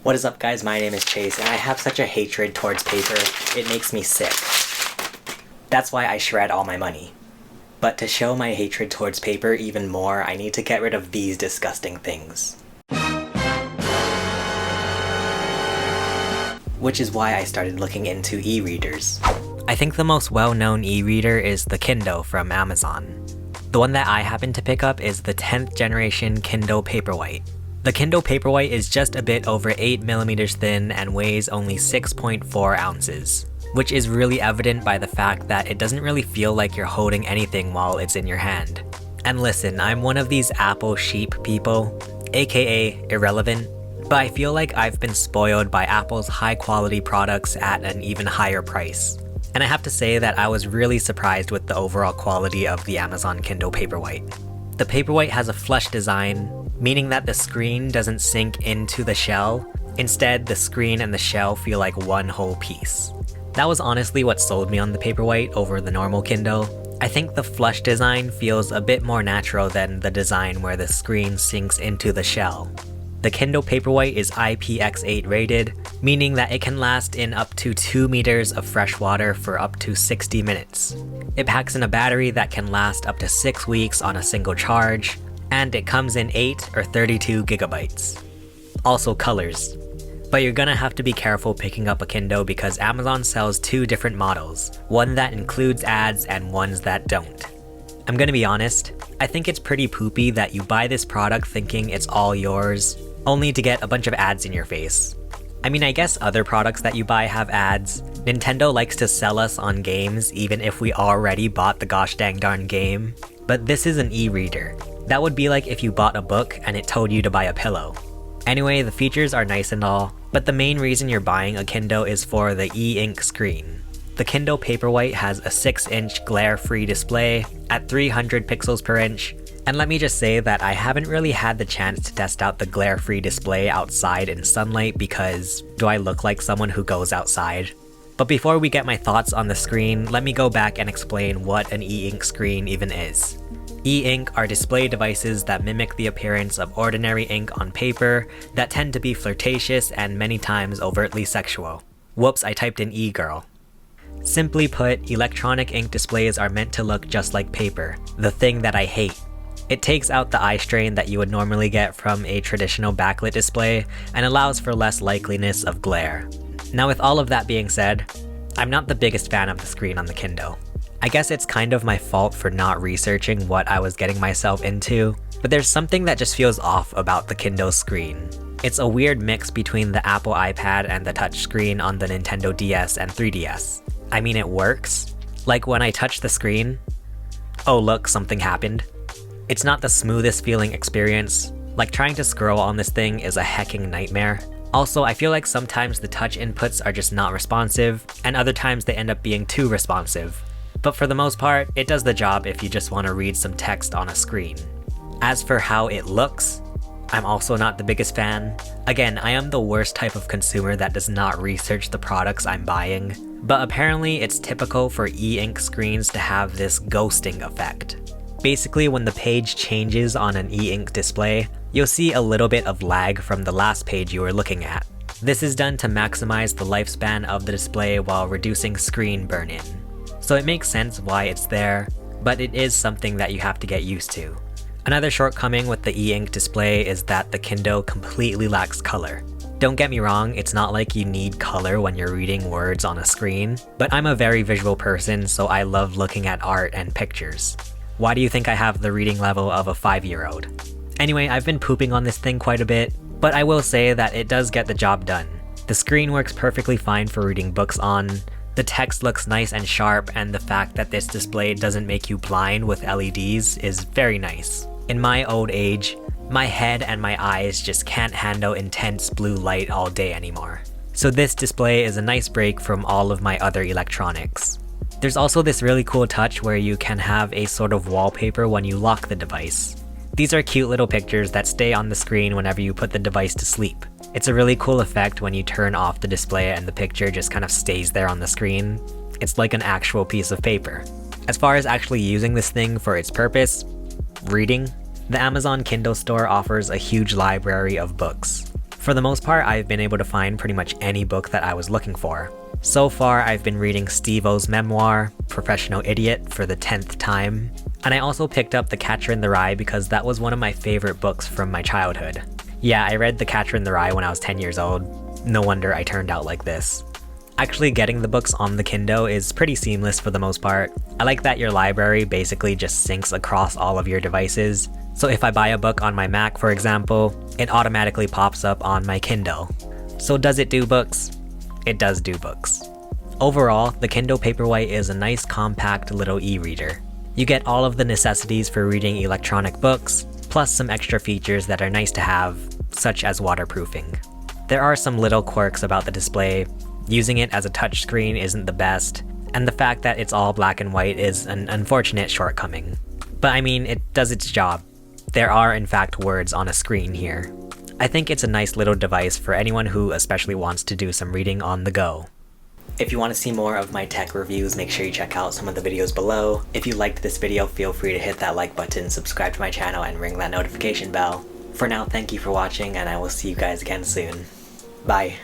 What is up, guys? My name is Chase, and I have such a hatred towards paper, it makes me sick. That's why I shred all my money. But to show my hatred towards paper even more, I need to get rid of these disgusting things. Which is why I started looking into e-readers. I think the most well-known e-reader is the Kindle from Amazon. The one that I happen to pick up is the 10th generation Kindle Paperwhite. The Kindle Paperwhite is just a bit over 8mm thin and weighs only 6.4 ounces, which is really evident by the fact that it doesn't really feel like you're holding anything while it's in your hand. And listen, I'm one of these Apple sheep people, aka irrelevant, but I feel like I've been spoiled by Apple's high quality products at an even higher price. And I have to say that I was really surprised with the overall quality of the Amazon Kindle Paperwhite. The Paperwhite has a flush design, meaning that the screen doesn't sink into the shell. Instead, the screen and the shell feel like one whole piece. That was honestly what sold me on the Paperwhite over the normal Kindle. I think the flush design feels a bit more natural than the design where the screen sinks into the shell. The Kindle Paperwhite is IPX8 rated, meaning that it can last in up to 2 meters of fresh water for up to 60 minutes. It packs in a battery that can last up to 6 weeks on a single charge, and it comes in 8 or 32 gigabytes. Also colors. But you're gonna have to be careful picking up a Kindle because Amazon sells 2 different models, one that includes ads and ones that don't. I'm gonna be honest, I think it's pretty poopy that you buy this product thinking it's all yours, only to get a bunch of ads in your face. I mean, I guess other products that you buy have ads. Nintendo likes to sell us on games even if we already bought the gosh dang darn game. But this is an e-reader. That would be like if you bought a book and it told you to buy a pillow. Anyway, the features are nice and all, but the main reason you're buying a Kindle is for the e-ink screen. The Kindle Paperwhite has a 6-inch glare-free display at 300 pixels per inch, and let me just say that I haven't really had the chance to test out the glare-free display outside in sunlight because do I look like someone who goes outside? But before we get my thoughts on the screen, let me go back and explain what an e-ink screen even is. E-ink are display devices that mimic the appearance of ordinary ink on paper that tend to be flirtatious and many times overtly sexual. Whoops, I typed in e-girl. Simply put, electronic ink displays are meant to look just like paper, the thing that I hate. It takes out the eye strain that you would normally get from a traditional backlit display and allows for less likeliness of glare. Now with all of that being said, I'm not the biggest fan of the screen on the Kindle. I guess it's kind of my fault for not researching what I was getting myself into, but there's something that just feels off about the Kindle screen. It's a weird mix between the Apple iPad and the touchscreen on the Nintendo DS and 3DS. I mean, it works. Like when I touch the screen, oh look, something happened. It's not the smoothest feeling experience. Like trying to scroll on this thing is a hecking nightmare. Also, I feel like sometimes the touch inputs are just not responsive, and other times they end up being too responsive. But for the most part, it does the job if you just want to read some text on a screen. As for how it looks, I'm also not the biggest fan. Again, I am the worst type of consumer that does not research the products I'm buying, but apparently it's typical for e-ink screens to have this ghosting effect. Basically, when the page changes on an e-ink display, you'll see a little bit of lag from the last page you were looking at. This is done to maximize the lifespan of the display while reducing screen burn-in. So it makes sense why it's there, but it is something that you have to get used to. Another shortcoming with the e-ink display is that the Kindle completely lacks color. Don't get me wrong, it's not like you need color when you're reading words on a screen, but I'm a very visual person, so I love looking at art and pictures. Why do you think I have the reading level of a 5-year-old? Anyway, I've been pooping on this thing quite a bit, but I will say that it does get the job done. The screen works perfectly fine for reading books on, the text looks nice and sharp, and the fact that this display doesn't make you blind with LEDs is very nice. In my old age, my head and my eyes just can't handle intense blue light all day anymore. So this display is a nice break from all of my other electronics. There's also this really cool touch where you can have a sort of wallpaper when you lock the device. These are cute little pictures that stay on the screen whenever you put the device to sleep. It's a really cool effect when you turn off the display and the picture just kind of stays there on the screen. It's like an actual piece of paper. As far as actually using this thing for its purpose, reading, the Amazon Kindle store offers a huge library of books. For the most part, I've been able to find pretty much any book that I was looking for. So far, I've been reading Steve-O's memoir, Professional Idiot, for the 10th time. And I also picked up The Catcher in the Rye because that was one of my favorite books from my childhood. Yeah, I read The Catcher in the Rye when I was 10 years old. No wonder I turned out like this. Actually, getting the books on the Kindle is pretty seamless for the most part. I like that your library basically just syncs across all of your devices. So if I buy a book on my Mac, for example, it automatically pops up on my Kindle. So does it do books? It does do books. Overall, the Kindle Paperwhite is a nice compact little e-reader. You get all of the necessities for reading electronic books, plus some extra features that are nice to have, such as waterproofing. There are some little quirks about the display. Using it as a touchscreen isn't the best, and the fact that it's all black and white is an unfortunate shortcoming. But I mean, it does its job. There are in fact words on a screen here. I think it's a nice little device for anyone who especially wants to do some reading on the go. If you want to see more of my tech reviews, make sure you check out some of the videos below. If you liked this video, feel free to hit that like button, subscribe to my channel, and ring that notification bell. For now, thank you for watching, and I will see you guys again soon. Bye.